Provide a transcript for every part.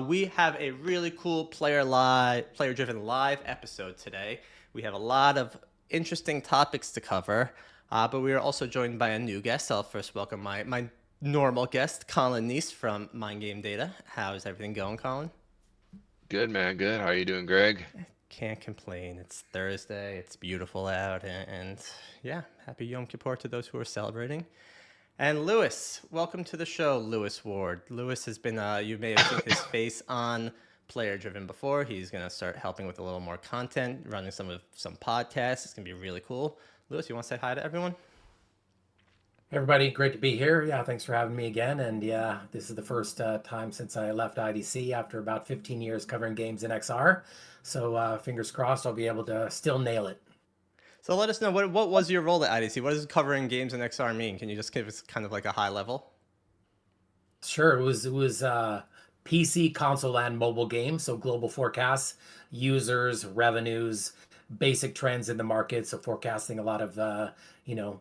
We have a really cool player-driven live episode today. We have a lot of interesting topics to cover, but we are also joined by a new guest. I'll first welcome my normal guest, Colin Neese from Mind Game Data. How's everything going, Colin? Good, man. Good. How are you doing, Greg? Can't complain. It's Thursday. It's beautiful out, and yeah, happy Yom Kippur to those who are celebrating. And Lewis, welcome to the show, Lewis Ward. Lewis has been, you may have seen his face on Player Driven before. He's going to start helping with a little more content, running some podcasts. It's going to be really cool. Lewis, you want to say hi to everyone? Everybody, great to be here. Yeah, thanks for having me again. And yeah, this is the first time since I left IDC after about 15 years covering games in XR. So fingers crossed, I'll be able to still nail it. So let us know, what was your role at IDC? What does covering games in XR mean? Can you just give us kind of like a high level? Sure, it was PC, console, and mobile games. So global forecasts, users, revenues, basic trends in the market. So forecasting a lot of you know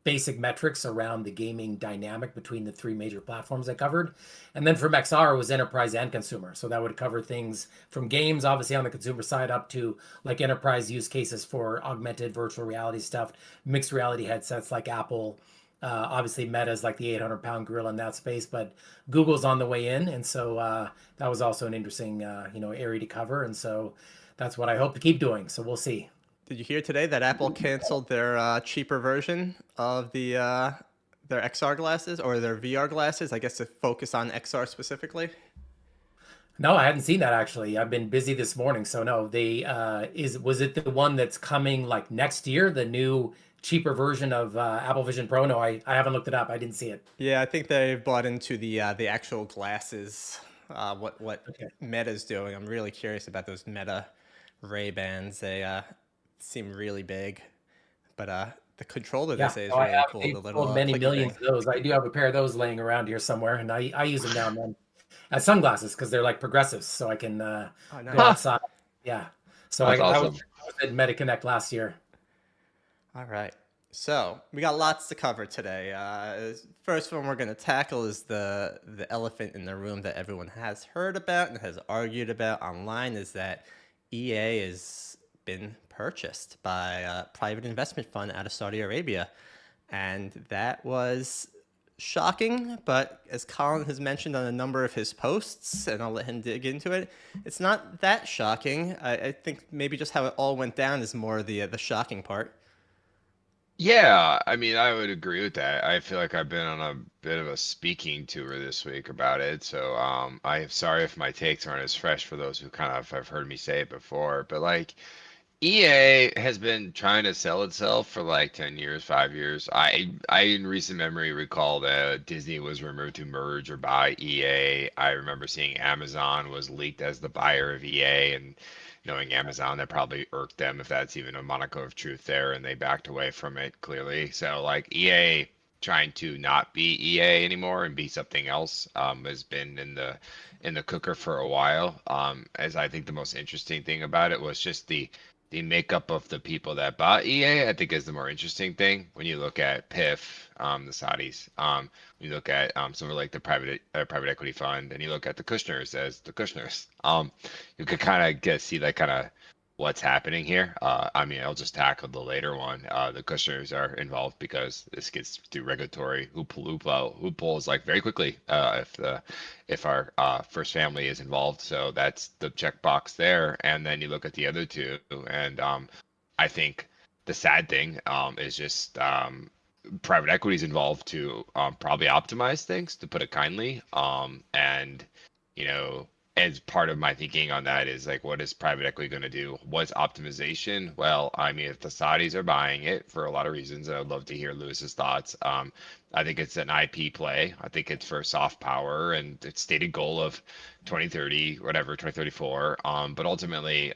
basic metrics around the gaming dynamic between the three major platforms I covered. And then from XR, it was enterprise and consumer. So that would cover things from games, obviously on the consumer side, up to like enterprise use cases for augmented virtual reality stuff, mixed reality headsets like Apple. Obviously, Meta's like the 800-pound gorilla in that space, but Google's on the way in, and so that was also an interesting, area to cover. And so that's what I hope to keep doing. So we'll see. Did you hear today that Apple canceled their cheaper version of their XR glasses or their VR glasses? I guess to focus on XR specifically. No, I hadn't seen that actually. I've been busy this morning, so no. They is was it the one that's coming like next year, the new cheaper version of Apple Vision Pro? No, I haven't looked it up. I didn't see it. Yeah, I think they bought into the actual glasses. What Okay. Meta's doing? I'm really curious about those Meta Ray Bans. They seem really big, but the controller they Yeah, say no, is I really have. cool. They've The little sold many clicky millions thing. of those. I do have a pair of those laying around here somewhere, and I use them now and then as sunglasses because they're like progressives, so I can Oh, go Huh. nice. outside. Yeah. So That's I was awesome. at MetaConnect last year. All right. So we got lots to cover today. First one we're going to tackle is the elephant in the room that everyone has heard about and has argued about online is that EA has been purchased by a private investment fund out of Saudi Arabia. And that was shocking, but as Colin has mentioned on a number of his posts, and I'll let him dig into it, it's not that shocking. I think maybe just how it all went down is more the shocking part. Yeah, I mean, I would agree with that. I feel like I've been on a bit of a speaking tour this week about it, so I'm sorry if my takes aren't as fresh for those who kind of have heard me say it before. But like, EA has been trying to sell itself for like 10 years, 5 years. I in recent memory recall that Disney was rumored to merge or buy EA. I remember seeing Amazon was leaked as the buyer of EA, and knowing Amazon, that probably irked them if that's even a moniker of truth there, and they backed away from it clearly. So like EA trying to not be EA anymore and be something else has been in the cooker for a while. As I think the most interesting thing about it was just the makeup of the people that bought EA, I think is the more interesting thing. When you look at PIF, the Saudis, when you look at sort of like the private equity fund, and you look at the Kushners as the Kushners, you could kind of get see like kind of what's happening here. I mean, I'll just tackle the later one. The Kushners are involved because this gets through regulatory loopholes like very quickly if our first family is involved. So that's the checkbox there. And then you look at the other two, and I think the sad thing is just private equity is involved to probably optimize things, to put it kindly. And you know, as part of my thinking on that is like, what is private equity going to do? What's optimization? Well, I mean, if the Saudis are buying it for a lot of reasons, and I'd love to hear Lewis's thoughts. I think it's an IP play. I think it's for soft power and its stated goal of 2030, whatever, 2034. But ultimately,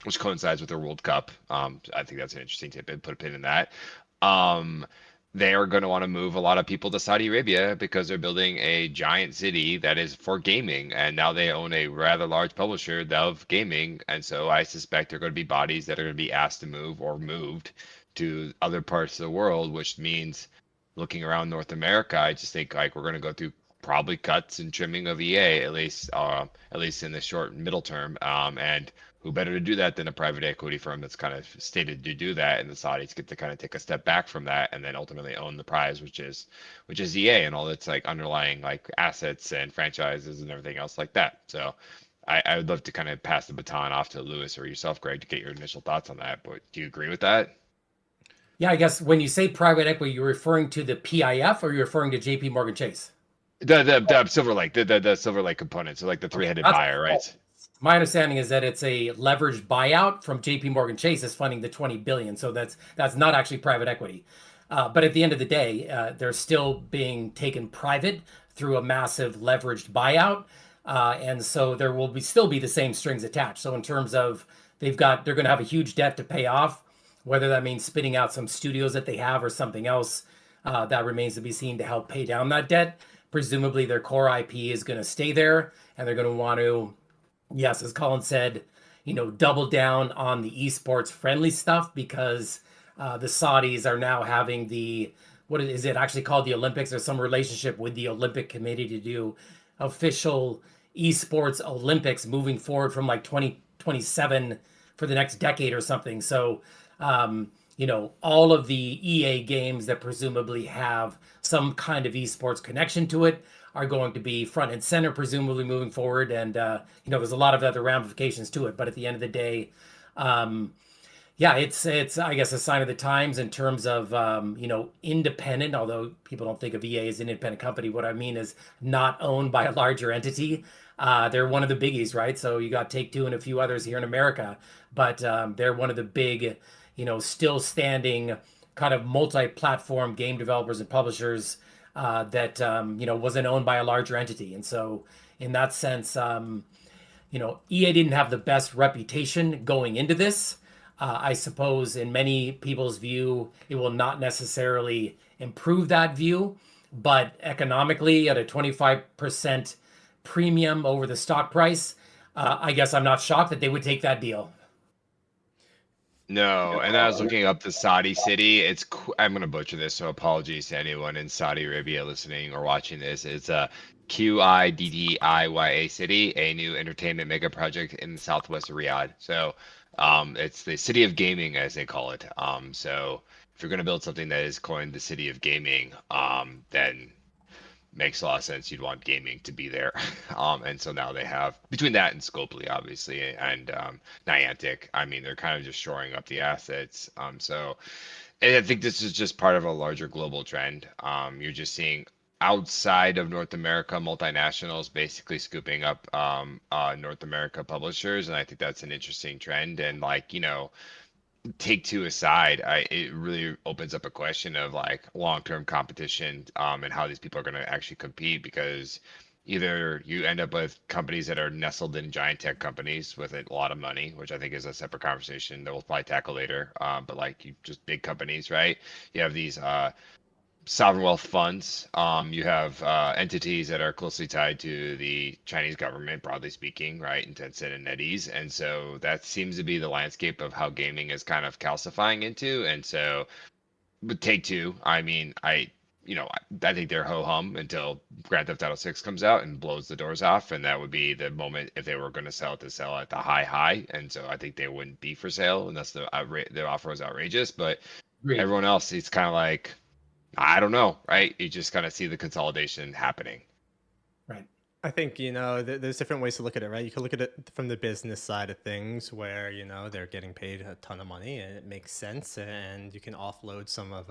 which coincides with the World Cup. I think that's an interesting tidbit. Put a pin in that. Um, they are going to want to move a lot of people to Saudi Arabia because they're building a giant city that is for gaming, and now they own a rather large publisher of gaming, and so I suspect there are going to be bodies that are going to be asked to move or moved to other parts of the world, which means looking around North America, I just think like we're going to go through probably cuts and trimming of EA, at least in the short and middle term. And who better to do that than a private equity firm that's kind of stated to do that, and the Saudis get to kind of take a step back from that and then ultimately own the prize, which is EA and all its like underlying like assets and franchises and everything else like that. So I would love to kind of pass the baton off to Lewis or yourself, Greg, to get your initial thoughts on that. But do you agree with that? Yeah, I guess when you say private equity, you're referring to the PIF or you're referring to JP Morgan Chase? The Silver Lake, the Silver Lake component, so like the Okay, three-headed buyer, right? my understanding is that it's a leveraged buyout from JP Morgan Chase is funding the 20 billion. So that's not actually private equity. But at the end of the day, they're still being taken private through a massive leveraged buyout. And so there will still be the same strings attached. So in terms of they're going to have a huge debt to pay off, whether that means spinning out some studios that they have or something else, that remains to be seen to help pay down that debt. Presumably their core IP is going to stay there, and they're going to want to, yes, as Colin said, double down on the esports friendly stuff because the Saudis are now having what is it actually called, the Olympics? There's some relationship with the Olympic Committee to do official esports Olympics moving forward from like 2027 for the next decade or something. So, all of the EA games that presumably have some kind of esports connection to it are going to be front and center, presumably moving forward. And, there's a lot of other ramifications to it. But at the end of the day, yeah, it's I guess a sign of the times in terms of independent. Although people don't think of EA as an independent company, what I mean is not owned by a larger entity. They're one of the biggies, right? So you got Take-Two and a few others here in America, but they're one of the big, still standing kind of multi-platform game developers and publishers that wasn't owned by a larger entity. And so in that sense, EA didn't have the best reputation going into this. I suppose in many people's view, it will not necessarily improve that view, but economically at a 25% premium over the stock price, I guess I'm not shocked that they would take that deal. No, and I was looking up the Saudi city. I'm gonna butcher this, so apologies to anyone in Saudi Arabia listening or watching this. It's a Qidiya city, a new entertainment mega project in the southwest of Riyadh. So, it's the city of gaming, as they call it. So if you're gonna build something that is coined the city of gaming, then makes a lot of sense. You'd want gaming to be there. And so now they have between that and Scopely, obviously, and Niantic. I mean, they're kind of just shoring up the assets. And I think this is just part of a larger global trend. You're just seeing outside of North America multinationals basically scooping up North America publishers, and I think that's an interesting trend. And like Take-Two aside, it really opens up a question of like long-term competition, and how these people are going to actually compete, because either you end up with companies that are nestled in giant tech companies with a lot of money, which I think is a separate conversation that we'll probably tackle later. But like just big companies, right? You have these sovereign wealth funds. You have entities that are closely tied to the Chinese government, broadly speaking, right? And Tencent and NetEase. And so that seems to be the landscape of how gaming is kind of calcifying into. And so with Take-Two, I mean, I think they're ho hum until Grand Theft Auto 6 comes out and blows the doors off. And that would be the moment if they were going to sell at the high. And so I think they wouldn't be for sale unless the offer was outrageous. But Agreed. everyone else, it's kind of like, I don't know, right? You just kind of see the consolidation happening. Right. I think, there's different ways to look at it, right? You can look at it from the business side of things where, they're getting paid a ton of money and it makes sense, and you can offload some of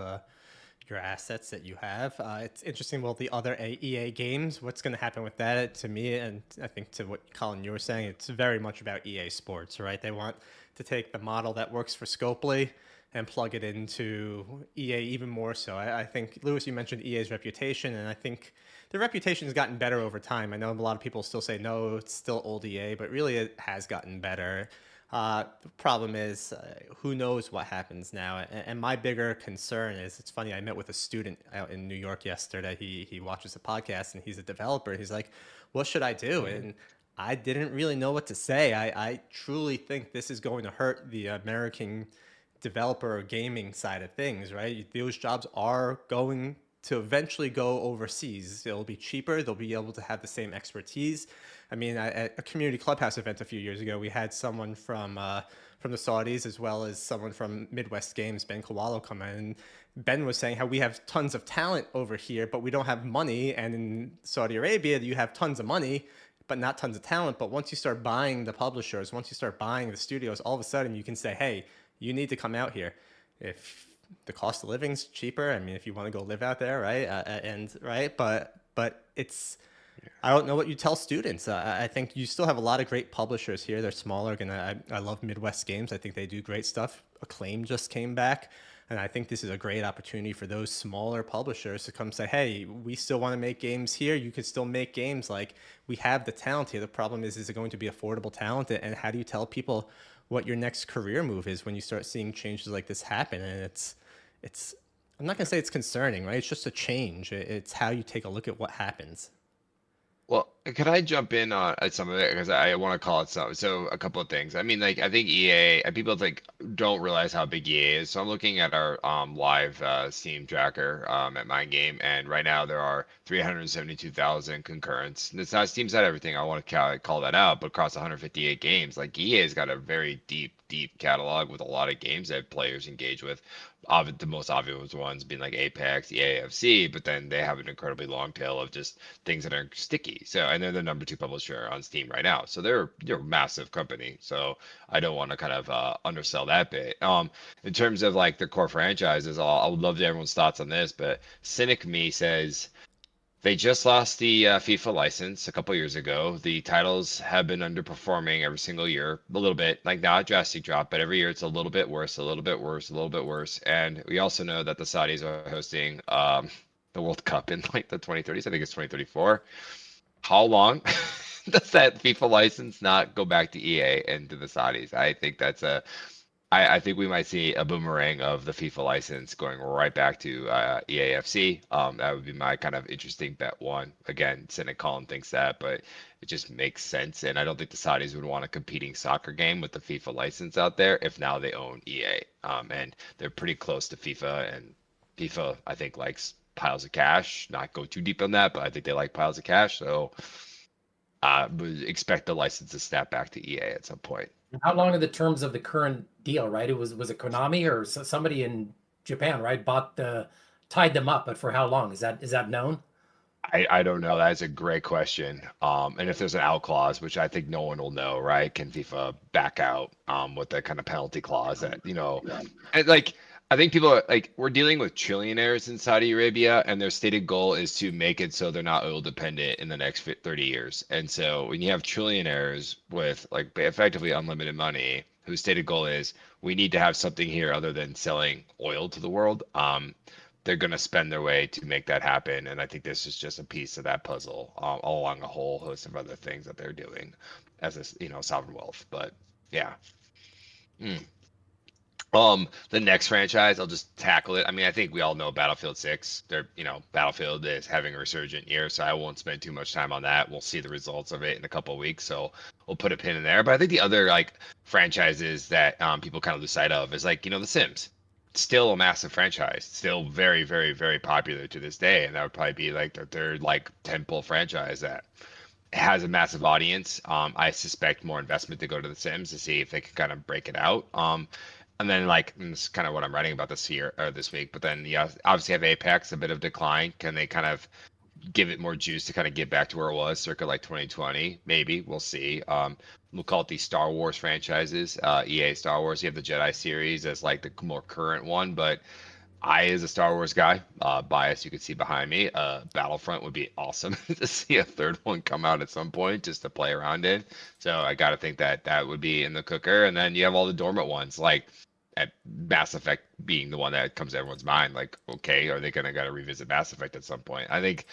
your assets that you have. It's interesting. Well, the other EA games, what's going to happen with that? To me, and I think to what Colin you were saying, it's very much about EA Sports, right? They want to take the model that works for Scopely and plug it into EA even more so. I think, Lewis, you mentioned EA's reputation, and I think the reputation has gotten better over time. I know a lot of people still say, no, it's still old EA, but really it has gotten better. The problem is, who knows what happens now? And my bigger concern is, it's funny, I met with a student out in New York yesterday. He watches the podcast, and he's a developer. He's like, what should I do? And I didn't really know what to say. I truly think this is going to hurt the American developer gaming side of things, right? Those jobs are going to eventually go overseas. It'll be cheaper. They'll be able to have the same expertise. I mean, at a community clubhouse event a few years ago, we had someone from the Saudis as well as someone from Midwest Games, Ben Kowalo, come in. And Ben was saying how we have tons of talent over here, but we don't have money. And in Saudi Arabia, you have tons of money, but not tons of talent. But once you start buying the publishers, once you start buying the studios, all of a sudden you can say, hey, you need to come out here. If the cost of living's cheaper, I mean, if you want to go live out there, right? But it's, I don't know what you tell students. I think you still have a lot of great publishers here. They're smaller. I love Midwest Games. I think they do great stuff. Acclaim just came back. And I think this is a great opportunity for those smaller publishers to come say, hey, we still want to make games here. You can still make games. Like, we have the talent here. The problem is it going to be affordable talent? And how do you tell people what your next career move is when you start seeing changes like this happen? And it's I'm not going to say it's concerning, right? It's just a change. It's how you take a look at what happens. Well, could I jump in on at some of it because I want to call it some. So a couple of things. I mean, like I think EA, people think don't realize how big EA is. So I'm looking at our live Steam tracker at my game, and right now there are 372,000 concurrents. And it's not Steam's not everything. I want to call that out, but across 158 games, like EA's got a very deep catalog with a lot of games that players engage with. The most obvious ones being like Apex, EAFC, but then they have an incredibly long tail of just things that are sticky. So, and they're the number 2 publisher on Steam right now. So they're a massive company. So I don't want to kind of undersell that bit. In terms of like the core franchises, I would love to everyone's thoughts on this, but Cynic Me says they just lost the FIFA license a couple years ago. The titles have been underperforming every single year, a little bit, like not a drastic drop, but every year it's a little bit worse, a little bit worse, a little bit worse. And we also know that the Saudis are hosting the World Cup in like the 2030s. I think it's 2034. How long does that FIFA license not go back to EA and to the Saudis? I think that's I think we might see a boomerang of the FIFA license going right back to EAFC. That would be my kind of interesting bet one. Again, Cynic Colin thinks that, but it just makes sense. And I don't think the Saudis would want a competing soccer game with the FIFA license out there if now they own EA. And they're pretty close to FIFA, and FIFA, I think, likes piles of cash. Not go too deep on that, but I think they like piles of cash. So would expect the license to snap back to EA at some point. How long are the terms of the current deal, right? Was it Konami or somebody in Japan, right? Tied them up, but for how long? Is that known? I don't know. That's a great question. And if there's an out clause, which I think no one will know, right? Can FIFA back out with that kind of penalty clause that, and like I think people are like, we're dealing with trillionaires in Saudi Arabia, and their stated goal is to make it so they're not oil dependent in the next 30 years. And so when you have trillionaires with like effectively unlimited money, whose stated goal is we need to have something here other than selling oil to the world, they're going to spend their way to make that happen. And I think this is just a piece of that puzzle, along a whole host of other things that they're doing as a, sovereign wealth. But yeah. The next franchise, I'll just tackle it. I mean, I think we all know Battlefield 6. Battlefield is having a resurgent year, so I won't spend too much time on that. We'll see the results of it in a couple of weeks, so we'll put a pin in there. But I think the other like franchises that people kind of lose sight of is like, The Sims. Still a massive franchise, still very, very, very popular to this day, and that would probably be like their third like tentpole franchise that has a massive audience. I suspect more investment to go to the Sims to see if they can kind of break it out. And then and this is kind of what I'm writing about this week. But then obviously have Apex, a bit of decline. Can they kind of give it more juice to kind of get back to where it was circa like 2020? Maybe, we'll see. We'll call it the Star Wars franchises, EA Star Wars. You have the Jedi series as like the more current one, but I, as a Star Wars guy, bias you can see behind me, Battlefront would be awesome to see a third one come out at some point just to play around in. So I got to think that would be in the cooker. And then you have all the dormant ones like Mass Effect being the one that comes to everyone's mind. Like, okay, are they going to got to revisit Mass Effect at some point? I think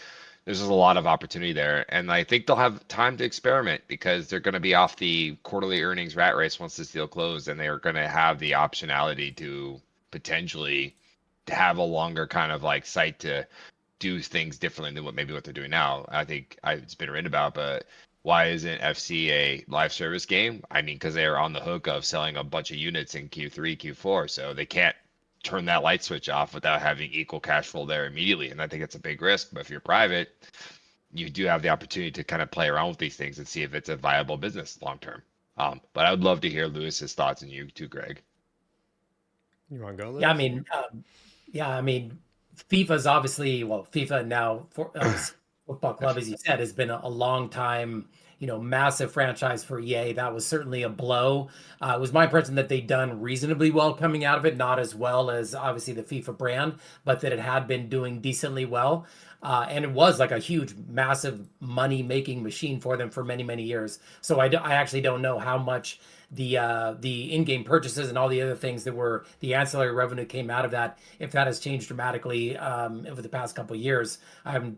there's just a lot of opportunity there. And I think they'll have time to experiment because they're going to be off the quarterly earnings rat race once this deal closed. And they're going to have the optionality to potentially have a longer kind of like sight to do things differently than what they're doing now. I think it's been written about, but why isn't FC a live service game? I mean, because they are on the hook of selling a bunch of units in Q3, Q4, so they can't turn that light switch off without having equal cash flow there immediately. And I think it's a big risk. But if you're private, you do have the opportunity to kind of play around with these things and see if it's a viable business long term. But I would love to hear Lewis's thoughts and you too, Greg. You want to go, Lewis? Yeah, I mean, FIFA's obviously, well, FIFA now, Football Club, as you said, has been a long time, massive franchise for EA. That was certainly a blow. It was my impression that they'd done reasonably well coming out of it, not as well as obviously the FIFA brand, but that it had been doing decently well. And it was like a huge, massive money-making machine for them for many, many years. So I actually don't know how much the in-game purchases and all the other things that were the ancillary revenue came out of that, if that has changed dramatically over the past couple of years. I haven't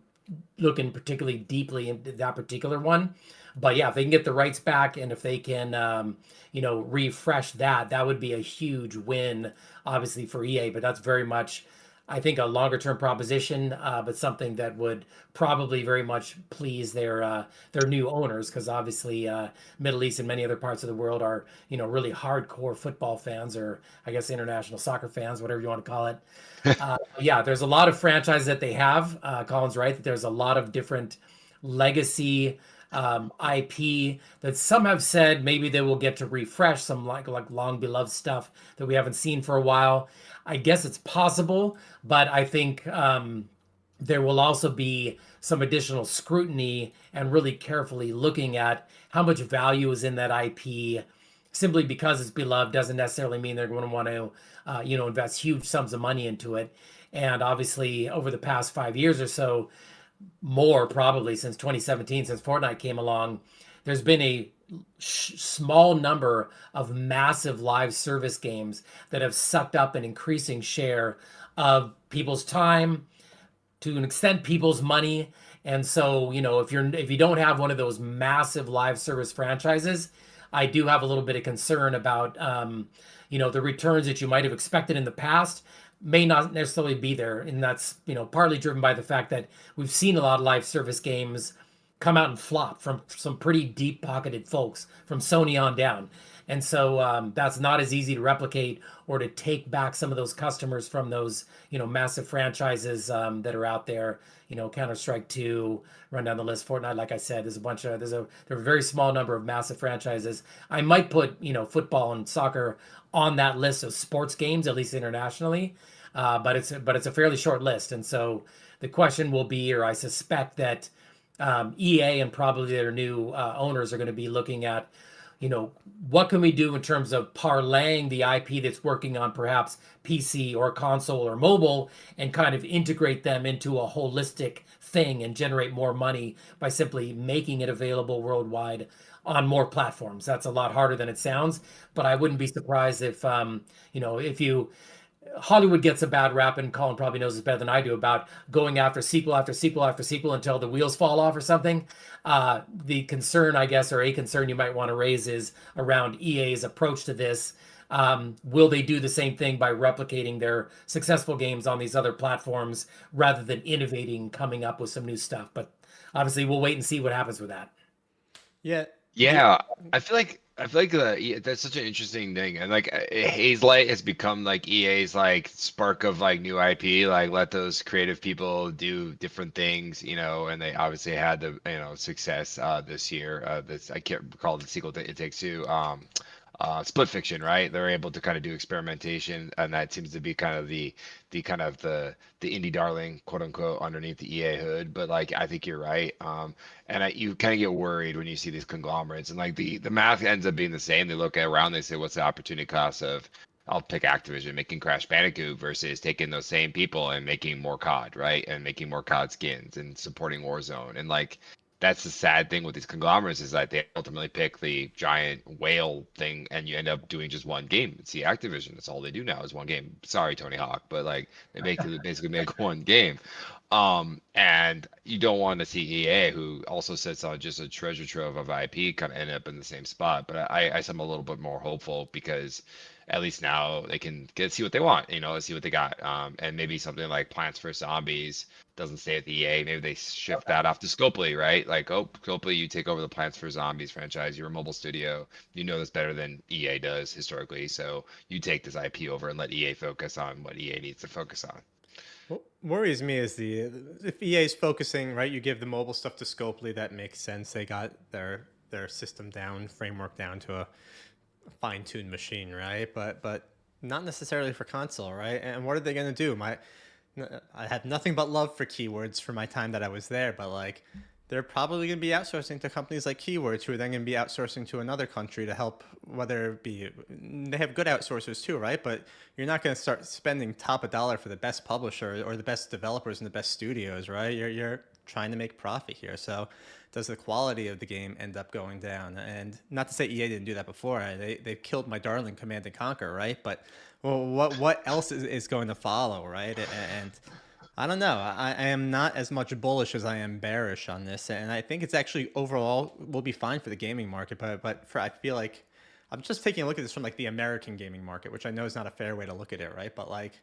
looking particularly deeply into that particular one, but yeah, if they can get the rights back and if they can refresh that would be a huge win obviously for EA. But that's very much, I think, a longer term proposition, but something that would probably very much please their new owners, because obviously Middle East and many other parts of the world are really hardcore football fans, or I guess international soccer fans, whatever you want to call it. Yeah, there's a lot of franchises that they have. Colin's right that there's a lot of different legacy IP that some have said maybe they will get to refresh some like long beloved stuff that we haven't seen for a while. I guess it's possible, but I think there will also be some additional scrutiny and really carefully looking at how much value is in that IP. Simply because it's beloved doesn't necessarily mean they're going to want to, invest huge sums of money into it. And obviously, over the past 5 years or so, more probably since 2017, since Fortnite came along, there's been a small number of massive live service games that have sucked up an increasing share of people's time, to an extent people's money. And so if you don't have one of those massive live service franchises, I do have a little bit of concern about the returns that you might have expected in the past may not necessarily be there. And that's partly driven by the fact that we've seen a lot of live service games come out and flop from some pretty deep pocketed folks from Sony on down. And so that's not as easy to replicate or to take back some of those customers from those massive franchises that are out there. Counter-Strike 2, run down the list. Fortnite, like I said, there are a very small number of massive franchises. I might put football and soccer on that list of sports games, at least internationally, but it's a fairly short list. And so the question will be, or I suspect that EA and probably their new owners are going to be looking at, what can we do in terms of parlaying the IP that's working on perhaps PC or console or mobile, and kind of integrate them into a holistic thing and generate more money by simply making it available worldwide on more platforms. That's a lot harder than it sounds, but I wouldn't be surprised if Hollywood gets a bad rap, and Colin probably knows this better than I do, about going after sequel after sequel after sequel until the wheels fall off or something. The concern, I guess, or a concern you might want to raise is around EA's approach to this. Will they do the same thing by replicating their successful games on these other platforms rather than innovating, coming up with some new stuff? But obviously, we'll wait and see what happens with that. Yeah. Yeah, I feel like that's such an interesting thing, and like Haze Light has become like EA's like spark of like new IP. Like let those creative people do different things, and they obviously had the success this year. This I can't recall the sequel to It Takes Two. Split Fiction, right? They're able to kind of do experimentation, and that seems to be kind of the indie darling, quote unquote, underneath the EA hood. But like, I think you're right. And you kind of get worried when you see these conglomerates, and like the math ends up being the same. They look around, they say, what's the opportunity cost of, I'll pick Activision making Crash Bandicoot versus taking those same people and making more COD, right? And making more COD skins and supporting Warzone. And like, that's the sad thing with these conglomerates, is that they ultimately pick the giant whale thing, and you end up doing just one game. See, Activision, that's all they do now is one game. Sorry, Tony Hawk, but like they basically make one game. And you don't want to see EA, who also sits on just a treasure trove of IP, kind of end up in the same spot. But I am a little bit more hopeful because at least now they can see what they want, see what they got. And maybe something like Plants vs Zombies doesn't stay at the EA. Maybe they shift that off to Scopely, right? Like, oh, Scopely, you take over the Plants vs Zombies franchise. You're a mobile studio. You know this better than EA does historically. So you take this IP over and let EA focus on what EA needs to focus on. What worries me is if EA is focusing, right, you give the mobile stuff to Scopely, that makes sense. They got their system down, framework down to a fine-tuned machine, right? But not necessarily for console, right? And what are they going to do? I had nothing but love for Keywords for my time that I was there, but like they're probably going to be outsourcing to companies like Keywords, who are then going to be outsourcing to another country to help, whether it be, they have good outsourcers too, right? But you're not going to start spending top of dollar for the best publisher or the best developers and the best studios, right? You're trying to make profit here. So does the quality of the game end up going down? And not to say EA didn't do that before. They killed my darling Command and Conquer, right? But well, what else is going to follow, right? And I don't know. I am not as much bullish as I am bearish on this, and I think it's actually overall will be fine for the gaming market. But I feel like I'm just taking a look at this from like the American gaming market, which I know is not a fair way to look at it, right? But like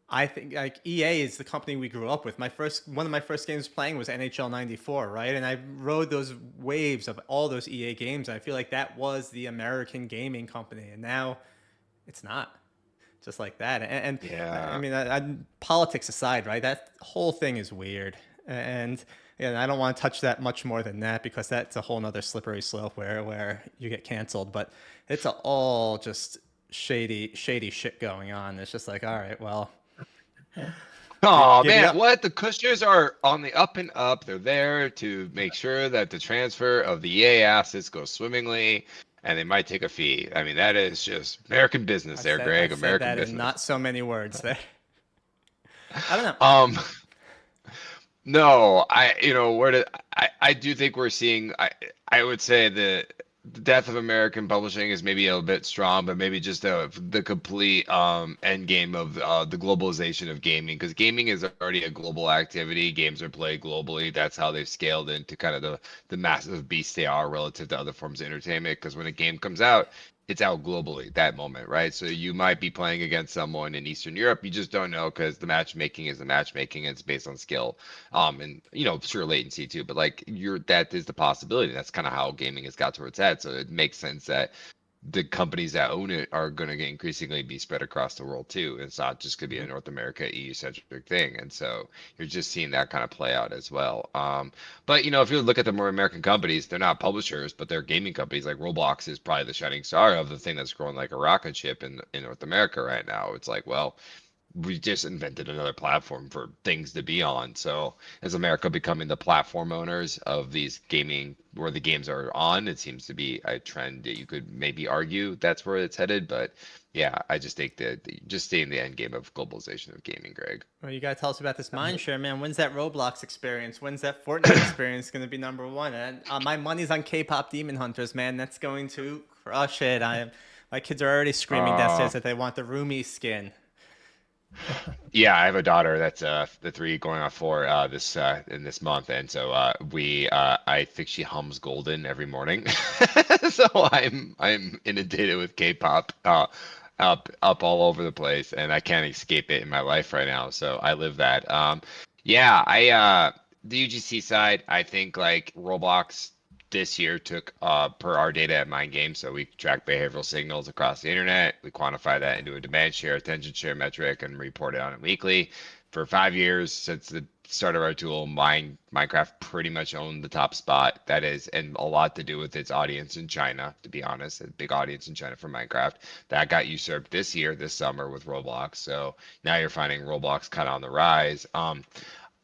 I think like EA is the company we grew up with. One of my first games playing was NHL '94, right? And I rode those waves of all those EA games. And I feel like that was the American gaming company, and now it's not. Just like that. And I Yeah. mean, politics aside, right? That whole thing is weird. And I don't want to touch that much more than that because that's a whole nother slippery slope where you get canceled. But it's all just shady shit going on. It's just like, all right, well, Oh giddy man, up. what? The Kushners are on the up and up. They're there to make sure that the transfer of the EA assets goes swimmingly, and they might take a fee. I mean, that is just American business there, I Greg. said American that in business. not so many words there. I don't know. Um, no, where did I do think we're seeing, I would say the death of American publishing is maybe a bit strong, but maybe just the complete end game of the globalization of gaming, because gaming is already a global activity. Games are played globally. That's how they've scaled into kind of the massive beast they are relative to other forms of entertainment. Because when a game comes out, it's out globally that moment, right? So you might be playing against someone in Eastern Europe. You just don't know because the matchmaking is the matchmaking. And it's based on skill, and sure, latency too. But like that is the possibility. That's kind of how gaming has got to where it's at. So it makes sense that the companies that own it are going to increasingly be spread across the world too. It's not just going to be a North America, EU centric thing. And so you're just seeing that kind of play out as well. But if you look at the more American companies, they're not publishers, but they're gaming companies. Like Roblox is probably the shining star of the thing that's growing like a rocket ship in North America right now. It's like, well, we just invented another platform for things to be on. So as America becoming the platform owners of these gaming where the games are on, it seems to be a trend that you could maybe argue that's where it's headed. But yeah, I just think that just stay in the end game of globalization of gaming, Greg. Well, you gotta tell us about this mindshare, man. When's that Roblox experience? When's that Fortnite experience gonna be number one? And my money's on K-pop Demon Hunters, man. That's going to crush it. My kids are already screaming Uh, downstairs that they want the Roomy skin. Yeah, I have a daughter that's the 3 going on 4 this in this month, and so we I think she hums Golden every morning. So I'm inundated with K-pop up all over the place, and I can't escape it in my life right now. So I live that. Yeah, I the UGC side, I think like Roblox this year took per our data at Mind Games, so we track behavioral signals across the internet. We quantify that into a demand share, attention share metric, and report it on it weekly. For 5 years since the start of our tool, Minecraft pretty much owned the top spot. That is, and a lot to do with its audience in China, to be honest, a big audience in China for Minecraft. That got usurped this summer with Roblox. So now you're finding Roblox kind of on the rise.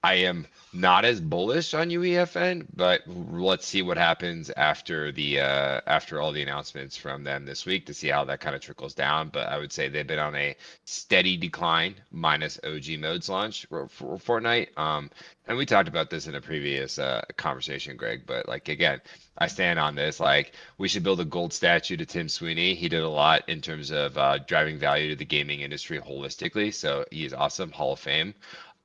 I am not as bullish on UEFN, but let's see what happens after all the announcements from them this week to see how that kind of trickles down. But I would say they've been on a steady decline minus OG modes launch for Fortnite. And we talked about this in a previous conversation, Greg. But like again, I stand on this. Like we should build a gold statue to Tim Sweeney. He did a lot in terms of driving value to the gaming industry holistically. So he is awesome, Hall of Fame.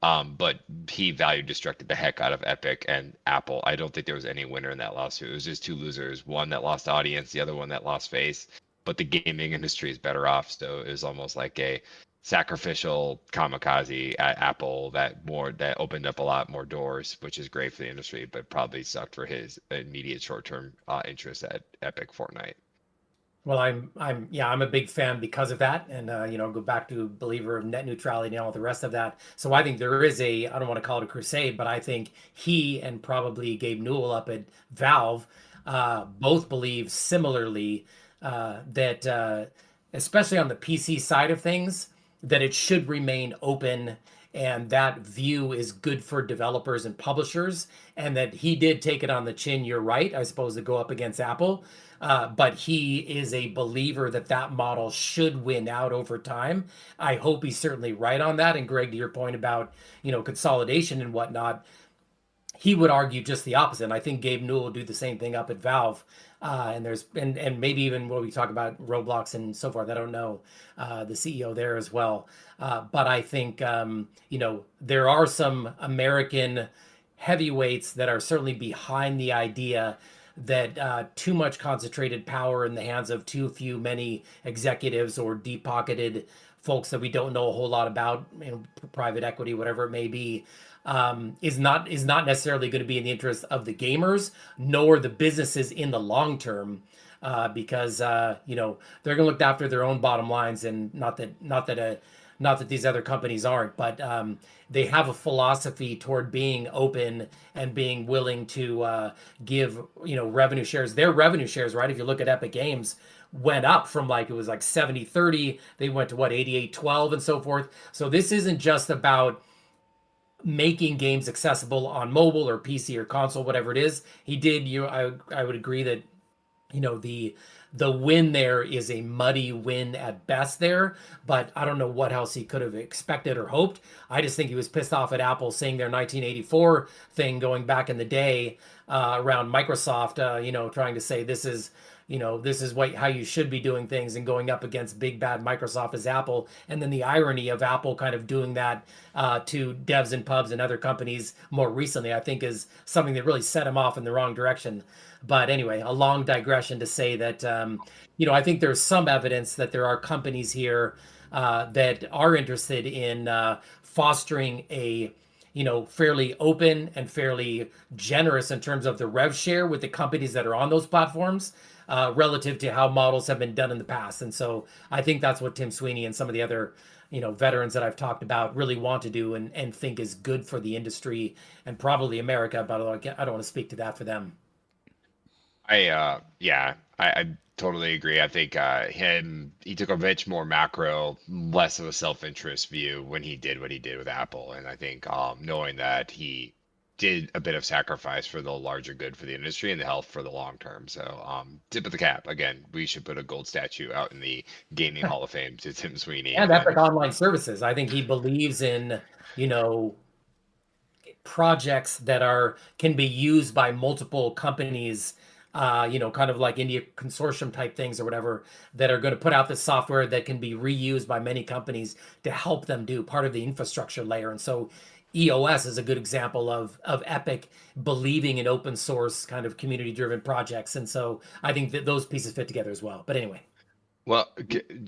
But he value destructed the heck out of Epic and Apple. I don't think there was any winner in that lawsuit. It was just two losers, one that lost audience, the other one that lost face. But the gaming industry is better off. So it was almost like a sacrificial kamikaze at Apple that opened up a lot more doors, which is great for the industry, but probably sucked for his immediate short-term interest at Epic Fortnite. Well, I'm a big fan because of that, and go back to believer of net neutrality and all the rest of that. So I think there is I don't want to call it a crusade, but I think he and probably Gabe Newell up at Valve both believe similarly that, especially on the PC side of things, that it should remain open. And that view is good for developers and publishers, and that he did take it on the chin. You're right, I suppose, to go up against Apple. But he is a believer that that model should win out over time. I hope he's certainly right on that. And Greg, to your point about consolidation and whatnot, he would argue just the opposite. And I think Gabe Newell will do the same thing up at Valve. And maybe even when we talk about Roblox and so forth, I don't know the CEO there as well. But I think there are some American heavyweights that are certainly behind the idea that too much concentrated power in the hands of too few many executives or deep-pocketed folks that we don't know a whole lot about, private equity, whatever it may be, is not necessarily going to be in the interest of the gamers nor the businesses in the long term, because they're going to look after their own bottom lines, and not that these other companies aren't, but they have a philosophy toward being open and being willing to give revenue shares. Their revenue shares, right? If you look at Epic Games, went up from it was like 70-30. They went to what, 88-12 and so forth. So this isn't just about making games accessible on mobile or PC or console, whatever it is. I would agree that the win there is a muddy win at best there, but I don't know what else he could have expected or hoped. I just think he was pissed off at Apple saying their 1984 thing going back in the day around Microsoft, trying to say this is how you should be doing things, and going up against big bad Microsoft as Apple. And then the irony of Apple kind of doing that to devs and pubs and other companies more recently, I think, is something that really set him off in the wrong direction. But anyway, a long digression to say that, I think there's some evidence that there are companies here that are interested in fostering a fairly open and fairly generous in terms of the rev share with the companies that are on those platforms, relative to how models have been done in the past. And so I think that's what Tim Sweeney and some of the other veterans that I've talked about really want to do, and think is good for the industry and probably America, but I don't want to speak to that for them. I totally agree. I think he took a much more macro, less of a self-interest view when he did what he did with Apple. And I think knowing that he did a bit of sacrifice for the larger good for the industry and the health for the long term. So tip of the cap. Again, we should put a gold statue out in the gaming hall of fame to Tim Sweeney. And Epic Online Services. I think he believes in, projects that can be used by multiple companies, kind of like India consortium type things or whatever, that are going to put out the software that can be reused by many companies to help them do part of the infrastructure layer. And so EOS is a good example of Epic believing in open source kind of community driven projects. And so I think that those pieces fit together as well. But anyway. Well,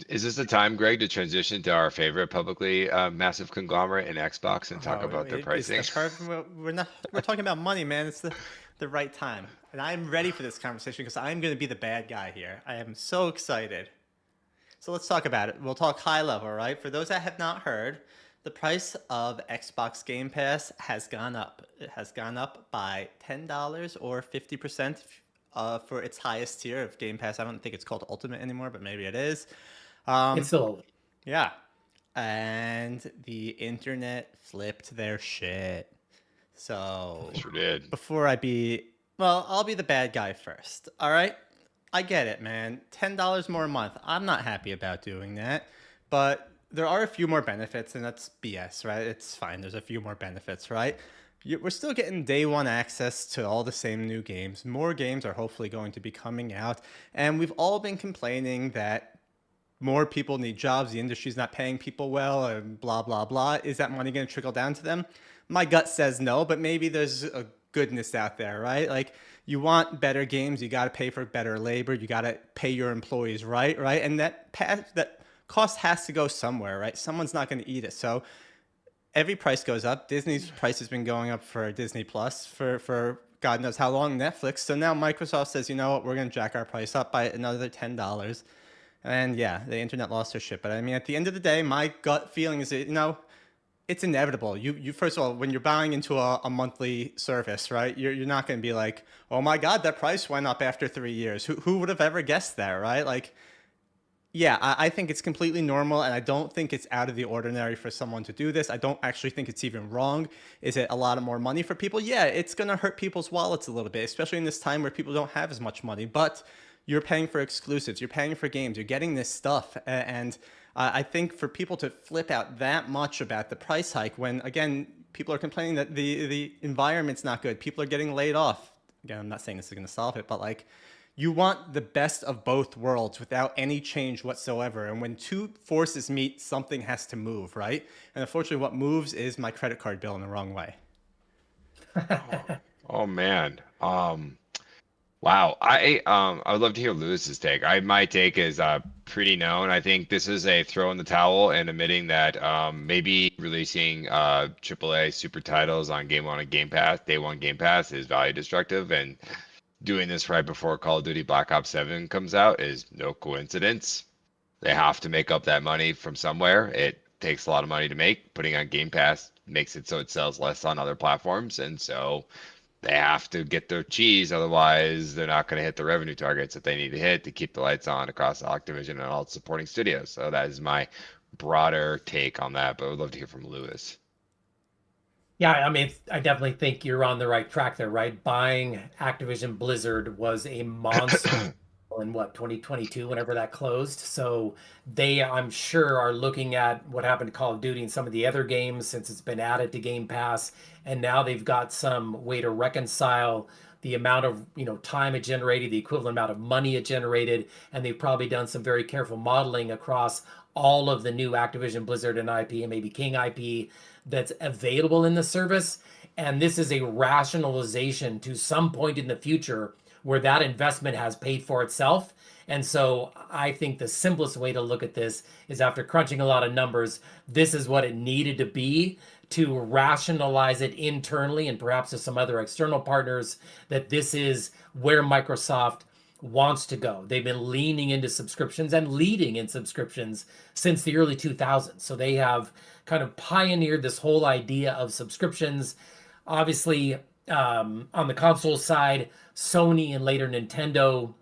is this the time, Greg, to transition to our favorite publicly massive conglomerate in Xbox and talk about their pricing? We're talking about money, man. It's the right time. And I'm ready for this conversation because I'm going to be the bad guy here. I am so excited. So let's talk about it. We'll talk high level, right? For those that have not heard, the price of Xbox Game Pass has gone up. It has gone up by $10 or 50%. For its highest tier of Game Pass. I don't think it's called Ultimate anymore, but maybe it is. It's still. Yeah. And the internet flipped their shit. So Sure did. I'll be the bad guy first. All right. I get it, man. $10 more a month. I'm not happy about doing that, but there are a few more benefits, and that's BS, right? It's fine. There's a few more benefits, right? We're still getting day one access to all the same new games. More games are hopefully going to be coming out. And we've all been complaining that more people need jobs, the industry's not paying people well, and blah, blah, blah. Is that money going to trickle down to them? My gut says no, but maybe there's a goodness out there, right? Like, you want better games, you got to pay for better labor, you got to pay your employees right, right? And that cost has to go somewhere, right? Someone's not going to eat it. So every price goes up. Disney's price has been going up for Disney Plus for God knows how long, Netflix. So now Microsoft says, you know what, we're going to jack our price up by another $10. And yeah, the internet lost their shit. But I mean, at the end of the day, my gut feeling is that, you know, it's inevitable. You first of all, when you're buying into a monthly service, right? You're not going to be like, oh my God, that price went up after 3 years. Who would have ever guessed that, right? Like, yeah, I think it's completely normal, and I don't think it's out of the ordinary for someone to do this. I don't actually think it's even wrong. Is it a lot of more money for people? Yeah, it's going to hurt people's wallets a little bit, especially in this time where people don't have as much money. But you're paying for exclusives, you're paying for games, you're getting this stuff. And I think for people to flip out that much about the price hike when, again, people are complaining that the environment's not good, people are getting laid off. Again, I'm not saying this is going to solve it, but like, you want the best of both worlds without any change whatsoever. And when two forces meet, something has to move, right? And unfortunately, what moves is my credit card bill in the wrong way. Oh man. Wow. I would love to hear Lewis's take. My take is pretty known. I think this is a throw in the towel and admitting that maybe releasing AAA super titles on Game One and Game Pass, Day One Game Pass, is value destructive, and doing this right before Call of Duty Black Ops 7 comes out is no coincidence. They have to make up that money from somewhere. It takes a lot of money to make. Putting on Game Pass makes it so it sells less on other platforms, and so they have to get their cheese. Otherwise, they're not going to hit the revenue targets that they need to hit to keep the lights on across Activision and all its supporting studios. So that is my broader take on that, but I would love to hear from Lewis. Yeah, I mean, I definitely think you're on the right track there, right? Buying Activision Blizzard was a monster in what, 2022, whenever that closed. So they, I'm sure, are looking at what happened to Call of Duty and some of the other games since it's been added to Game Pass. And now they've got some way to reconcile the amount of, time it generated, the equivalent amount of money it generated. And they've probably done some very careful modeling across all of the new Activision Blizzard and IP and maybe King IP that's available in the service. And this is a rationalization to some point in the future where that investment has paid for itself. And so I think the simplest way to look at this is, after crunching a lot of numbers, this is what it needed to be to rationalize it internally and perhaps to some other external partners, that this is where Microsoft wants to go. They've been leaning into subscriptions and leading in subscriptions since the early 2000s. So they have kind of pioneered this whole idea of subscriptions. Obviously, on the console side, Sony and later Nintendo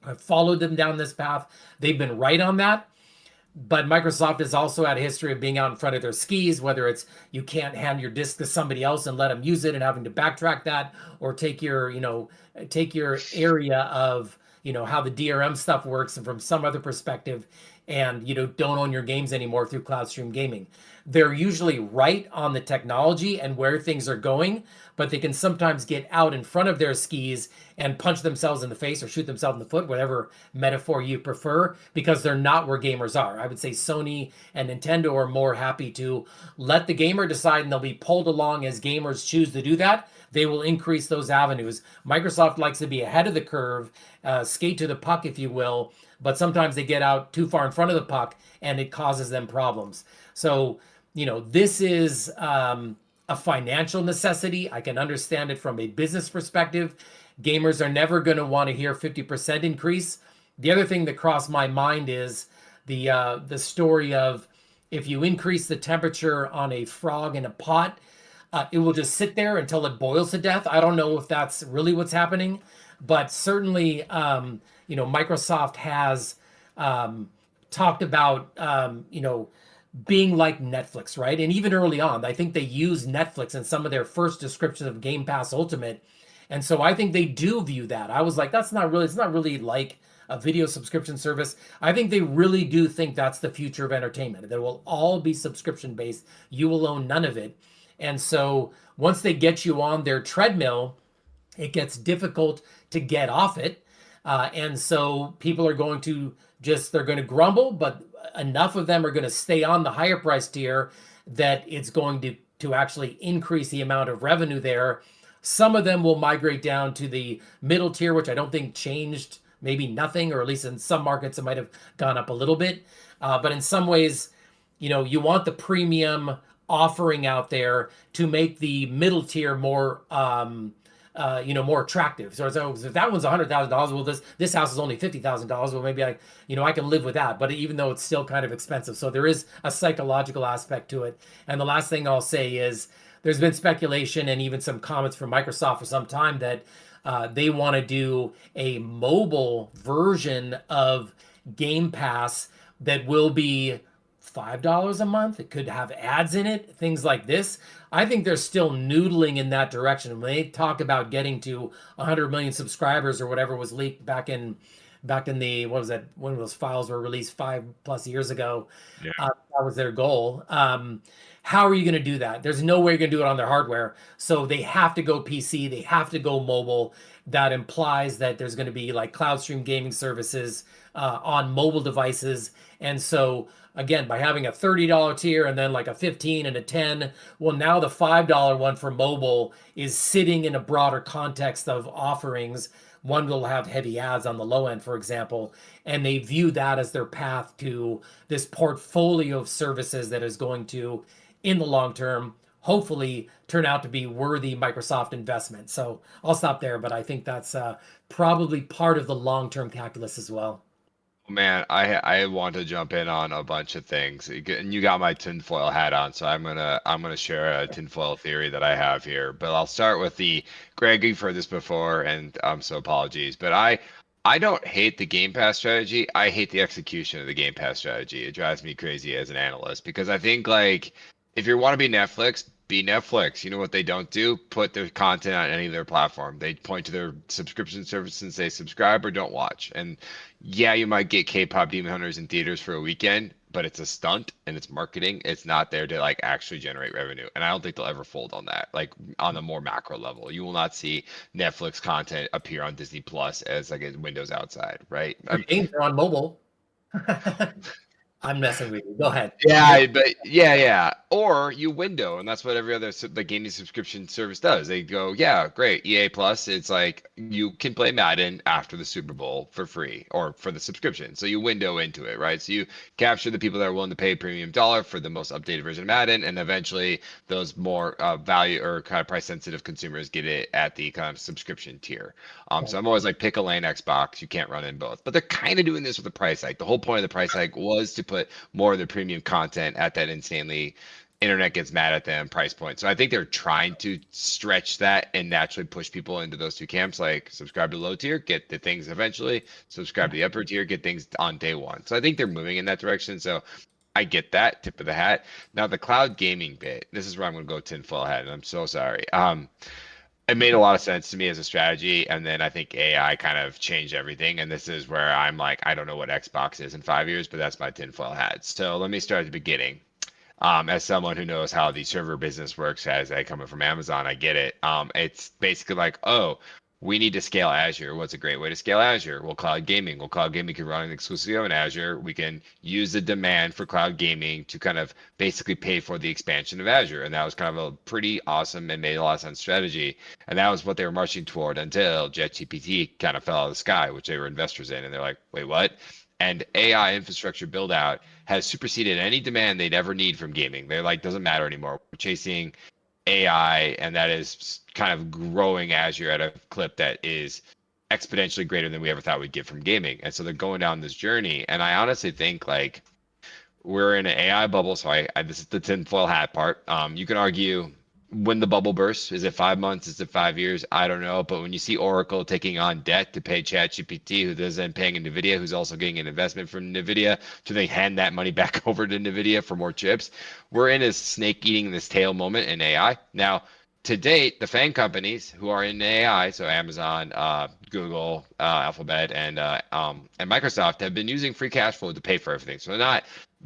have followed them down this path. They've been right on that. But Microsoft has also had a history of being out in front of their skis, whether it's you can't hand your disc to somebody else and let them use it and having to backtrack that, or take your area of, how the DRM stuff works and from some other perspective, and, don't own your games anymore through cloud stream gaming. They're usually right on the technology and where things are going, but they can sometimes get out in front of their skis and punch themselves in the face or shoot themselves in the foot, whatever metaphor you prefer, because they're not where gamers are. I would say Sony and Nintendo are more happy to let the gamer decide, and they'll be pulled along as gamers choose to do that. They will increase those avenues. Microsoft likes to be ahead of the curve, skate to the puck, if you will, but sometimes they get out too far in front of the puck and it causes them problems. So, this is a financial necessity. I can understand it from a business perspective. Gamers are never going to want to hear 50% increase. The other thing that crossed my mind is the story of, if you increase the temperature on a frog in a pot, it will just sit there until it boils to death. I don't know if that's really what's happening, but certainly, Microsoft has talked about, being like Netflix, right? And even early on, I think they used Netflix in some of their first descriptions of Game Pass Ultimate. And so I think they do view that. I was like, it's not really like a video subscription service. I think they really do think that's the future of entertainment. That will all be subscription based. You will own none of it. And so once they get you on their treadmill, it gets difficult to get off it. And so people are going to they're going to grumble, but enough of them are going to stay on the higher price tier that it's going to actually increase the amount of revenue there. Some of them will migrate down to the middle tier, which I don't think changed, maybe nothing, or at least in some markets it might have gone up a little bit. But in some ways, you want the premium offering out there to make the middle tier more more attractive. So if that one's $100,000, well, this house is only $50,000. Well, maybe I can live with that. But even though it's still kind of expensive, so there is a psychological aspect to it. And the last thing I'll say is there's been speculation and even some comments from Microsoft for some time that they want to do a mobile version of Game Pass that will be $5 a month. It could have ads in it, things like this. I think they're still noodling in that direction. When they talk about getting to 100 million subscribers or whatever was leaked back in the, what was that, when those files were released 5+ years ago, Yeah. that was their goal. How are you going to do that? There's no way you're going to do it on their hardware. So they have to go PC. They have to go mobile. That implies that there's going to be like cloud stream gaming services on mobile devices. And so again, by having a $30 tier and then like a 15 and a 10, well, now the $5 one for mobile is sitting in a broader context of offerings. One will have heavy ads on the low end, for example, and they view that as their path to this portfolio of services that is going to, in the long term, hopefully turn out to be worthy Microsoft investment. So I'll stop there, but I think that's probably part of the long-term calculus as well. Man, I want to jump in on a bunch of things, and you got my tinfoil hat on, so I'm gonna share a tinfoil theory that I have here. But I'll start with Greg, you've heard this before, and so apologies, but I don't hate the Game Pass strategy. I hate the execution of the Game Pass strategy. It drives me crazy as an analyst because I think like if you want to be Netflix, be Netflix. You know what they don't do? Put their content on any of their platform. They point to their subscription service and say subscribe or don't watch. And yeah, you might get K-pop Demon Hunters in theaters for a weekend, but it's a stunt and it's marketing. It's not there to like actually generate revenue. And I don't think they'll ever fold on that. Like on the more macro level, you will not see Netflix content appear on Disney Plus as like a Windows outside, right? Games are on mobile. I'm messing with you. Go ahead. Yeah, but yeah. Or you window, and that's what every other the gaming subscription service does. They go, yeah, great, EA Plus. It's like you can play Madden after the Super Bowl for free or for the subscription. So you window into it, right? So you capture the people that are willing to pay premium dollar for the most updated version of Madden, and eventually those more value or kind of price sensitive consumers get it at the kind of subscription tier. So I'm always like, pick a lane Xbox. You can't run in both, but they're kind of doing this with the price hike. The whole point of the price hike was to put more of the premium content at that insanely internet gets mad at them price point. So I think they're trying to stretch that and naturally push people into those two camps, like subscribe to low tier, get the things eventually, subscribe to the upper tier, get things on day one. So I think they're moving in that direction. So I get that, tip of the hat. Now the cloud gaming bit, this is where I'm going to go tinfoil hat, and I'm so sorry. It made a lot of sense to me as a strategy, and then I think AI kind of changed everything. And this is where I'm like, I don't know what Xbox is in 5 years, but that's my tinfoil hat. So let me start at the beginning. As someone who knows how the server business works, as I come from Amazon, I get it. It's basically like, oh, we need to scale Azure. What's a great way to scale Azure? Well, cloud gaming. Well, cloud gaming can run exclusively on Azure. We can use the demand for cloud gaming to kind of basically pay for the expansion of Azure. And that was kind of a pretty awesome and made a lot of sense strategy. And that was what they were marching toward until ChatGPT kind of fell out of the sky, which they were investors in. And they're like, wait, what? And AI infrastructure build out has superseded any demand they'd ever need from gaming. They're like, doesn't matter anymore. We're chasing AI, and that is kind of growing Azure at a clip that is exponentially greater than we ever thought we'd get from gaming. And so they're going down this journey. And I honestly think like we're in an AI bubble. So this is the tinfoil hat part. You can argue when the bubble bursts. Is it 5 months? Is it 5 years? I don't know. But when you see Oracle taking on debt to pay ChatGPT, who is then paying NVIDIA, who's also getting an investment from NVIDIA, to then hand that money back over to NVIDIA for more chips, we're in a snake eating this tail moment in AI. Now, to date, the FANG companies who are in AI, so Amazon, Google, Alphabet, and Microsoft, have been using free cash flow to pay for everything. So they're not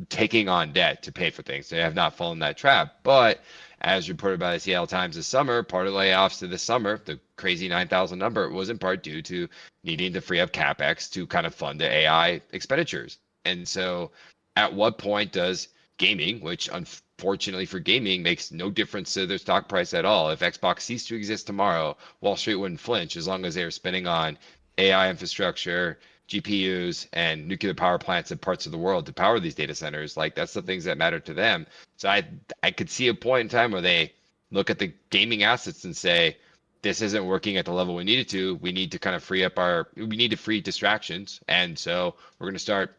taking on debt to pay for things. They have not fallen that trap. But as reported by the Seattle Times this summer, part of the layoffs to this summer, the crazy 9,000 number, was in part due to needing to free up capex to kind of fund the AI expenditures. And so, at what point does gaming, which unfortunately for gaming makes no difference to their stock price at all, if Xbox ceased to exist tomorrow, Wall Street wouldn't flinch as long as they were spending on AI infrastructure, GPUs, and nuclear power plants in parts of the world to power these data centers. Like, that's the things that matter to them. So I could see a point in time where they look at the gaming assets and say, this isn't working at the level we need it to. We need to kind of we need to free distractions. And so we're going to start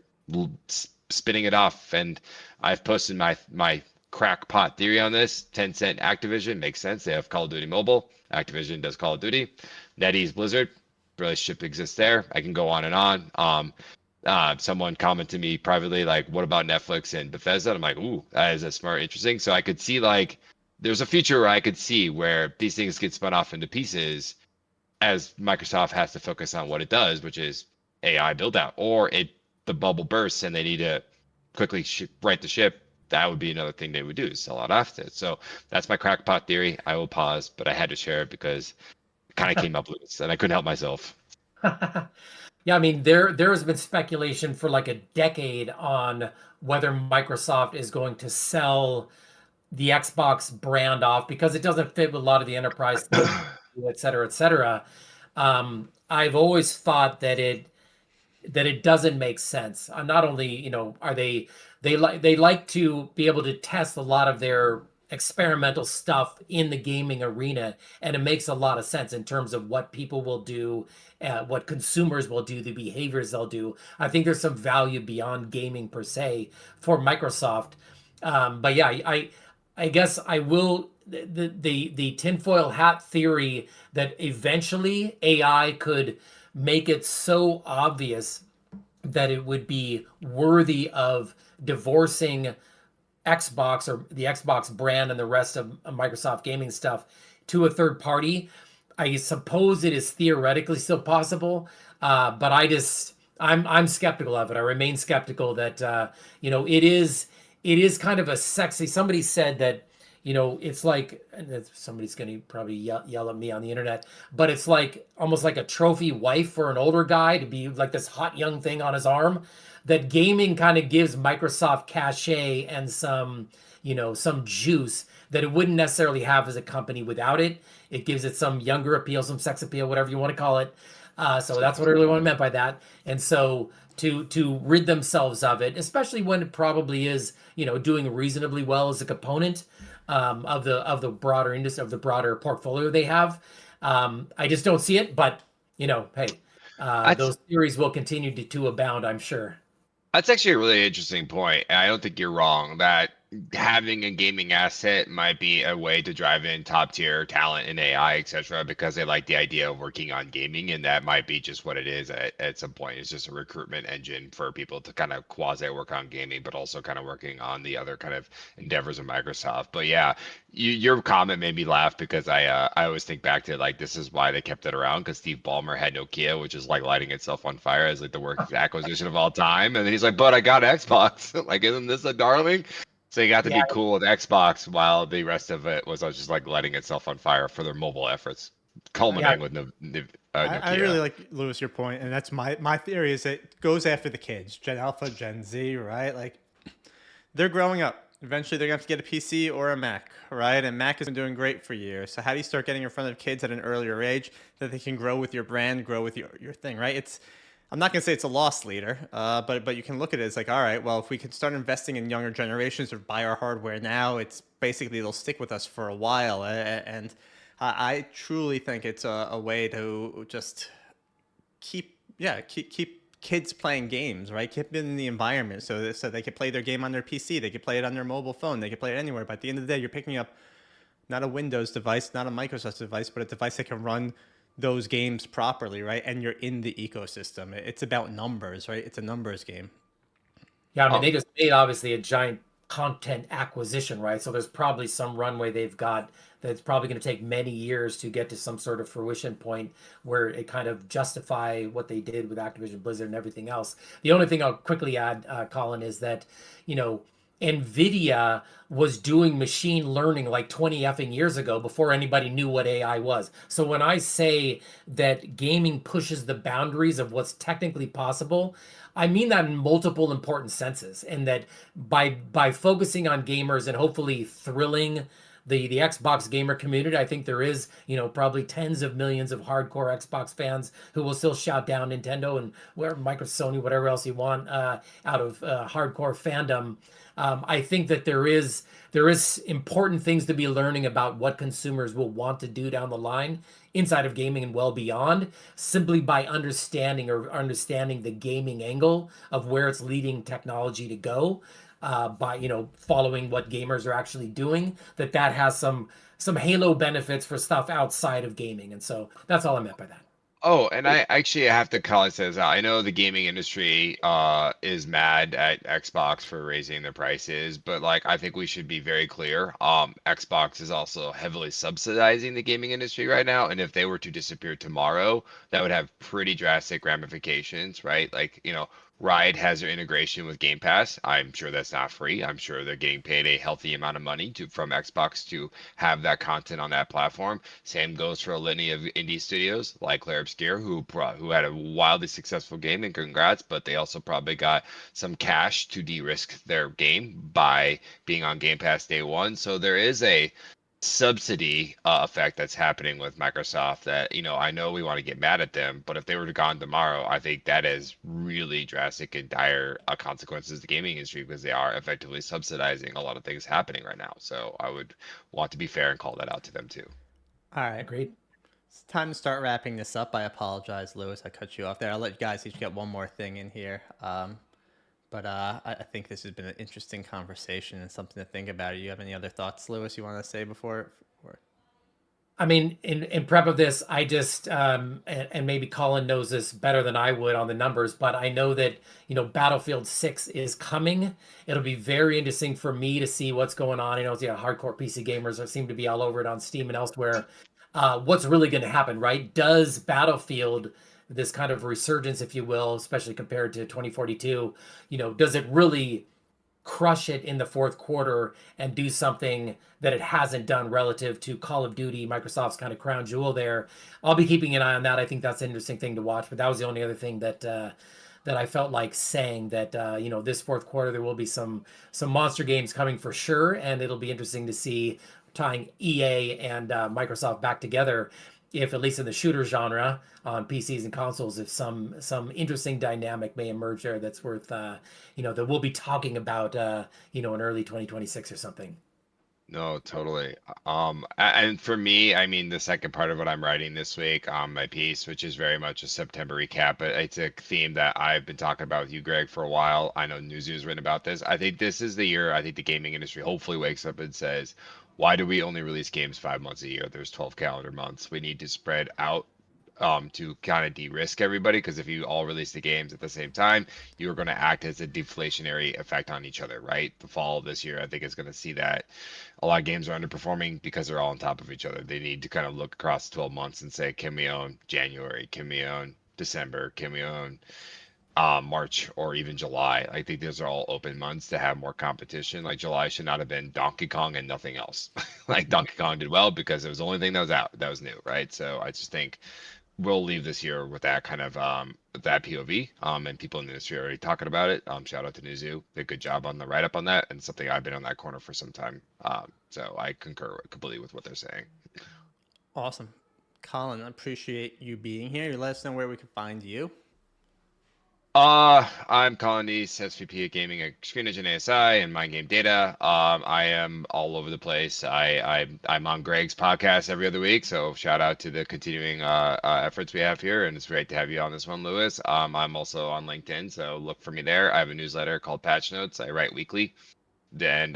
spinning it off. And I've posted my crackpot theory on this. Tencent Activision makes sense. They have Call of Duty Mobile. Activision does Call of Duty. NetEase Blizzard, relationship exists there. I can go on and on. Someone commented to me privately, like, what about Netflix and Bethesda? I'm like, ooh, that is a smart, interesting. So I could see, like, there's a future where I could see where these things get spun off into pieces as Microsoft has to focus on what it does, which is AI build out, or the bubble bursts and they need to quickly right the ship. That would be another thing they would do, is sell out assets. So that's my crackpot theory. I will pause, but I had to share it because it kind of came up loose and I couldn't help myself. Yeah, I mean, there has been speculation for like a decade on whether Microsoft is going to sell the Xbox brand off because it doesn't fit with a lot of the enterprise things, et cetera, et cetera. I've always thought that it doesn't make sense. Not only, are they like to be able to test a lot of their experimental stuff in the gaming arena, and it makes a lot of sense in terms of what people will do, what consumers will do, the behaviors they'll do. I think there's some value beyond gaming per se for Microsoft. But yeah, I guess I will the tinfoil hat theory that eventually AI could make it so obvious that it would be worthy of divorcing Xbox or the Xbox brand and the rest of Microsoft gaming stuff to a third party. I suppose it is theoretically still possible, but I'm skeptical of it. I remain skeptical that it is kind of a sexy. Somebody said that it's like, and somebody's going to probably yell at me on the internet, but it's like almost like a trophy wife for an older guy to be like this hot young thing on his arm. That gaming kind of gives Microsoft cachet and some juice that it wouldn't necessarily have as a company without it. It gives it some younger appeal, some sex appeal, whatever you want to call it. So that's what I really meant by that. And so to rid themselves of it, especially when it probably is doing reasonably well as a component of the broader industry, of the broader portfolio they have. I just don't see it, but hey, those theories will continue to abound, I'm sure. That's actually a really interesting point. And I don't think you're wrong that having a gaming asset might be a way to drive in top tier talent in AI, etc., because they like the idea of working on gaming, and that might be just what it is at some point. It's just a recruitment engine for people to kind of quasi work on gaming, but also kind of working on the other kind of endeavors of Microsoft. But yeah, your comment made me laugh because I always think back to, like, this is why they kept it around, because Steve Ballmer had Nokia, which is like lighting itself on fire as like the worst acquisition of all time, and then he's like, but I got Xbox. Like, isn't this a darling? So you got to be cool with Xbox while the rest of it was just like letting itself on fire for their mobile efforts, culminating with Nokia. I really like, Lewis, your point, and that's my theory is it goes after the kids, Gen Alpha, Gen Z, right? Like, they're growing up. Eventually, they're gonna have to get a PC or a Mac, right? And Mac has been doing great for years. So how do you start getting in front of kids at an earlier age that they can grow with your brand, grow with your thing, right? I'm not going to say it's a loss leader, but you can look at it as like, all right, well, if we can start investing in younger generations or buy our hardware now, it's basically they'll stick with us for a while. And I truly think it's a way to just keep kids playing games, right? Keep them in the environment so they can play their game on their PC, they can play it on their mobile phone, they can play it anywhere. But at the end of the day, you're picking up not a Windows device, not a Microsoft device, but a device that can run those games properly, right? And you're in the ecosystem. It's about numbers, right? It's a numbers game. Yeah, I mean, they just made obviously a giant content acquisition, right? So there's probably some runway they've got that's probably going to take many years to get to some sort of fruition point where it kind of justify what they did with Activision Blizzard and everything else. The only thing I'll quickly add, Colin, is that, NVIDIA was doing machine learning like 20 effing years ago before anybody knew what AI was. So when I say that gaming pushes the boundaries of what's technically possible, I mean that in multiple important senses. And that by focusing on gamers and hopefully thrilling the Xbox gamer community, I think there is, probably tens of millions of hardcore Xbox fans who will still shout down Nintendo and where Microsoft, Sony, whatever else you want out of hardcore fandom. I think that there is important things to be learning about what consumers will want to do down the line inside of gaming and well beyond, simply by understanding the gaming angle of where it's leading technology to go, by following what gamers are actually doing. That has some halo benefits for stuff outside of gaming, and so that's all I meant by that. Oh, and I actually have to call and say this out. I know the gaming industry is mad at Xbox for raising their prices, but like I think we should be very clear. Xbox is also heavily subsidizing the gaming industry right now, and if they were to disappear tomorrow, that would have pretty drastic ramifications, right? Like, Riot has their integration with Game Pass. I'm sure that's not free. I'm sure they're getting paid a healthy amount of money from Xbox to have that content on that platform. Same goes for a litany of indie studios like Claire Obscure, who had a wildly successful game, and congrats, but they also probably got some cash to de-risk their game by being on Game Pass day one. So there is a subsidy effect that's happening with Microsoft that, I know we want to get mad at them, but if they were to gone tomorrow, I think that is really drastic and dire consequences to the gaming industry, because they are effectively subsidizing a lot of things happening right now. So I would want to be fair and call that out to them too. All right. Agreed. It's time to start wrapping this up. I apologize, Lewis. I cut you off there. I'll let you guys each get one more thing in here. But I think this has been an interesting conversation and something to think about. Do you have any other thoughts, Lewis, you want to say before? I mean, in prep of this, I just and maybe Colin knows this better than I would on the numbers, but I know that Battlefield 6 is coming. It'll be very interesting for me to see what's going on. Hardcore PC gamers seem to be all over it on Steam and elsewhere. What's really going to happen, right? Does Battlefield, this kind of resurgence, if you will, especially compared to 2042, does it really crush it in the fourth quarter and do something that it hasn't done relative to Call of Duty, Microsoft's kind of crown jewel there? I'll be keeping an eye on that. I think that's an interesting thing to watch. But that was the only other thing that I felt like saying, that this fourth quarter there will be some monster games coming for sure, and it'll be interesting to see, tying EA and Microsoft back together, if at least in the shooter genre on PCs and consoles, if some interesting dynamic may emerge there that's worth that we'll be talking about in early 2026 or something. No, totally. And for me, I mean, the second part of what I'm writing this week on my piece, which is very much a September recap, but it's a theme that I've been talking about with you, Greg, for a while. I know Newzoo's written about this. I think this is the year, I think the gaming industry hopefully wakes up and says, why do we only release games 5 months a year? There's 12 calendar months. We need to spread out to kind of de-risk everybody, because if you all release the games at the same time, you're going to act as a deflationary effect on each other, right? The fall of this year, I think, is going to see that a lot of games are underperforming because they're all on top of each other. They need to kind of look across 12 months and say, can we own January? Can we own December? Can we own March or even July? I think those are all open months to have more competition. Like July should not have been Donkey Kong and nothing else. Like Donkey Kong did well because it was the only thing that was out, that was new, right? So I just think we'll leave this year with that kind of that POV, and people in the industry are already talking about it. Shout out to Newzoo, did a good job on the write-up on that, and something I've been on that corner for some time. So I concur completely with what they're saying. Awesome. Colin, I appreciate you being here. You let us know where we can find you. I'm Colin East, SVP of Gaming at Screen Engine ASI and Mind Game Data. I am all over the place. I'm on Greg's podcast every other week, so shout out to the continuing efforts we have here, and it's great to have you on this one, Lewis. I'm also on LinkedIn, so look for me there. I have a newsletter called Patch Notes. I write weekly. And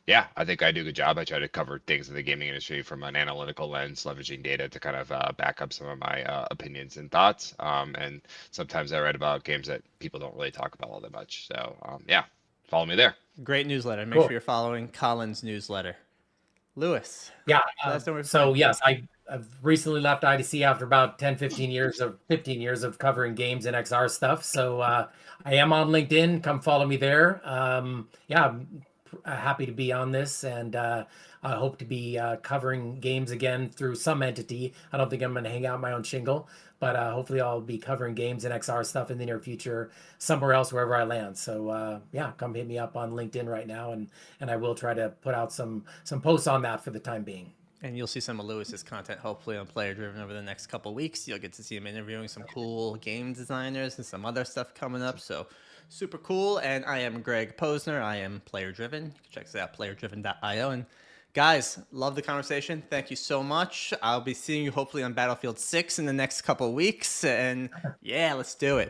yeah, I think I do a good job. I try to cover things in the gaming industry from an analytical lens, leveraging data to kind of back up some of my opinions and thoughts. And sometimes I write about games that people don't really talk about all that much. So yeah, follow me there. Great newsletter. Make Cool. sure you're following Colin's newsletter. Lewis. Yeah. let us know where we So find you. yes, I've recently left IDC after about 10, 15 years of covering games and XR stuff. So I am on LinkedIn. Come follow me there. Yeah, I'm happy to be on this, and I hope to be covering games again through some entity. I don't think I'm going to hang out my own shingle, but hopefully I'll be covering games and XR stuff in the near future somewhere else, wherever I land. So yeah, come hit me up on LinkedIn right now, and I will try to put out some posts on that for the time being. And you'll see some of Lewis's content hopefully on Player Driven over the next couple weeks. You'll get to see him interviewing some cool game designers and some other stuff coming up. So super cool. And I am Greg Posner. I am Player Driven. You can check us out, playerdriven.io. And guys, love the conversation. Thank you so much. I'll be seeing you hopefully on Battlefield 6 in the next couple weeks. And yeah, let's do it.